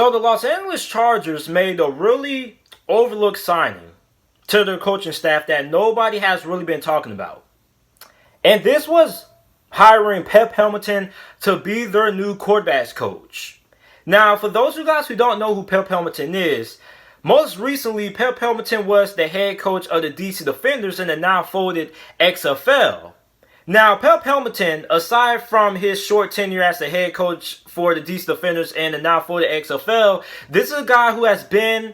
So the Los Angeles Chargers made a really overlooked signing to their coaching staff that nobody has really been talking about. And this was hiring Pep Hamilton to be their new quarterbacks coach. Now, for those of you guys who don't know who Pep Hamilton is, most recently, Pep Hamilton was the head coach of the DC Defenders in the now folded XFL. Now, Pep Hamilton, aside from his short tenure as the head coach for the DC Defenders and the now folded XFL, this is a guy who has been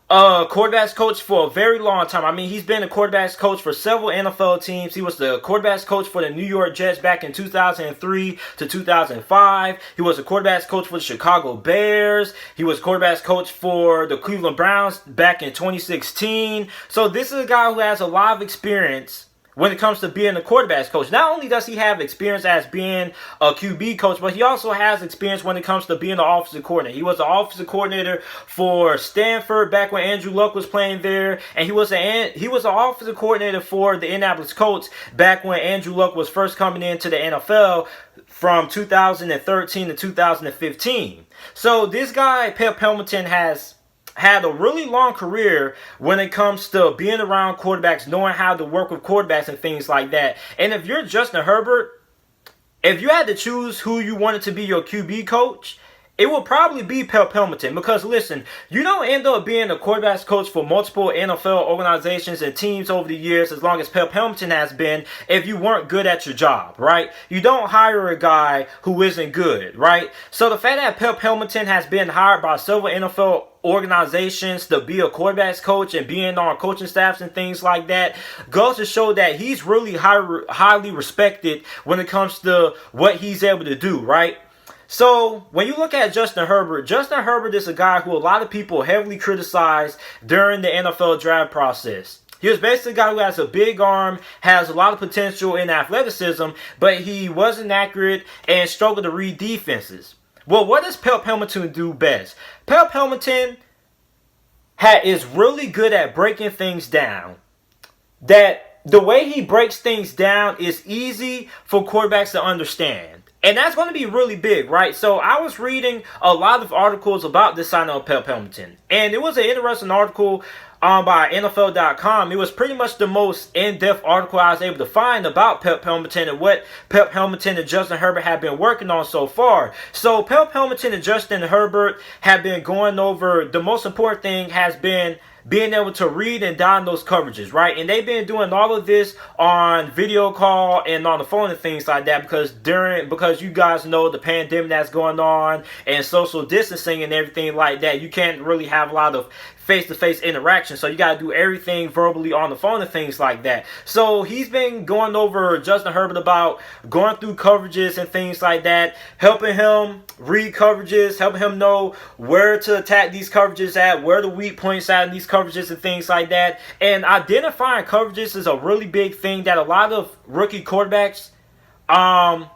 a quarterbacks coach for a very long time. I mean, he's been a quarterbacks coach for several NFL teams. He was the quarterbacks coach for the New York Jets back in 2003 to 2005. He was a quarterbacks coach for the Chicago Bears. He was quarterbacks coach for the Cleveland Browns back in 2016. So this is a guy who has a lot of experience when it comes to being a quarterbacks coach. Not only does he have experience as being a QB coach, but he also has experience when it comes to being an offensive coordinator. He was an offensive coordinator for Stanford back when Andrew Luck was playing there, and he was an offensive coordinator for the Indianapolis Colts back when Andrew Luck was first coming into the NFL from 2013 to 2015. So this guy, Pep Hamilton, has had a really long career when it comes to being around quarterbacks, knowing how to work with quarterbacks and things like that. And if you're Justin Herbert, if you had to choose who you wanted to be your QB coach, it would probably be Pep Hamilton. Because listen, you don't end up being a quarterbacks coach for multiple NFL organizations and teams over the years, as long as Pep Hamilton has been, if you weren't good at your job, right? You don't hire a guy who isn't good, right? So the fact that Pep Hamilton has been hired by several NFL organizations to be a quarterbacks coach and being on coaching staffs and things like that goes to show that he's really highly respected when it comes to what he's able to do, right? So, when you look at Justin Herbert is a guy who a lot of people heavily criticized during the NFL draft process. He was basically a guy who has a big arm, has a lot of potential in athleticism, but he wasn't accurate and struggled to read defenses. Well, what does Pep Hamilton do best? Pep Hamilton is really good at breaking things down. That the way he breaks things down is easy for quarterbacks to understand. And that's going to be really big, right? So I was reading a lot of articles about this signing of Pep Hamilton. And it was an interesting article by NFL.com. It was pretty much the most in-depth article I was able to find about Pep Hamilton and what Pep Hamilton and Justin Herbert have been working on so far. So Pep Hamilton and Justin Herbert have been going over, the most important thing has been being able to read and diagnose coverages, right? And they've been doing all of this on video call and on the phone and things like that because you guys know the pandemic that's going on and social distancing and everything like that. You can't really have a lot of face-to-face interaction, so you got to do everything verbally on the phone and things like that. So he's been going over Justin Herbert about going through coverages and things like that, helping him read coverages, helping him know where to attack these coverages at, where the weak points at in these coverages and things like that. And identifying coverages is a really big thing that a lot of rookie quarterbacks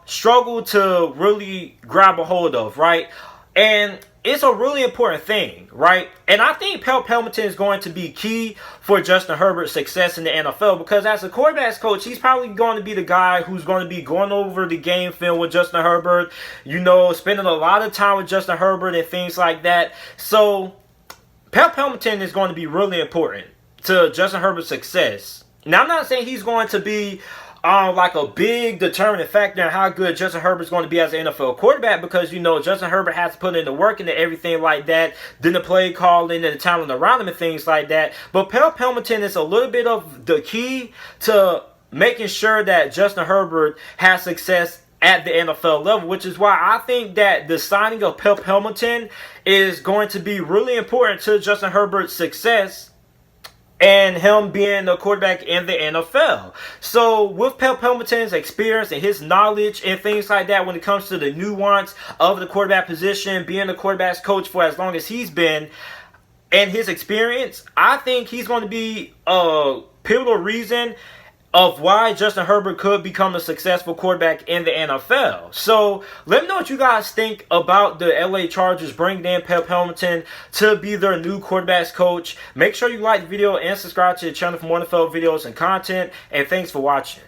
struggle to really grab a hold of, right? And it's a really important thing, right? And I think Pep Hamilton is going to be key for Justin Herbert's success in the NFL, because as a quarterbacks coach, he's probably going to be the guy who's going to be going over the game film with Justin Herbert, you know, spending a lot of time with Justin Herbert and things like that. So Pep Hamilton is going to be really important to Justin Herbert's success. Now, I'm not saying he's going to be like a big determining factor in how good Justin Herbert's going to be as an NFL quarterback, because, you know, Justin Herbert has to put in the work and everything like that, then the play calling and the talent around him and things like that. But Pep Hamilton is a little bit of the key to making sure that Justin Herbert has success at the NFL level, which is why I think that the signing of Pep Hamilton is going to be really important to Justin Herbert's success and him being a quarterback in the NFL. So with Pep Hamilton's experience and his knowledge and things like that when it comes to the nuance of the quarterback position, being a quarterback's coach for as long as he's been, and his experience, I think he's going to be a pivotal reason of why Justin Herbert could become a successful quarterback in the NFL. So let me know what you guys think about the LA Chargers bringing in Pep Hamilton to be their new quarterbacks coach. Make sure you like the video and subscribe to the channel for more NFL videos and content. And thanks for watching.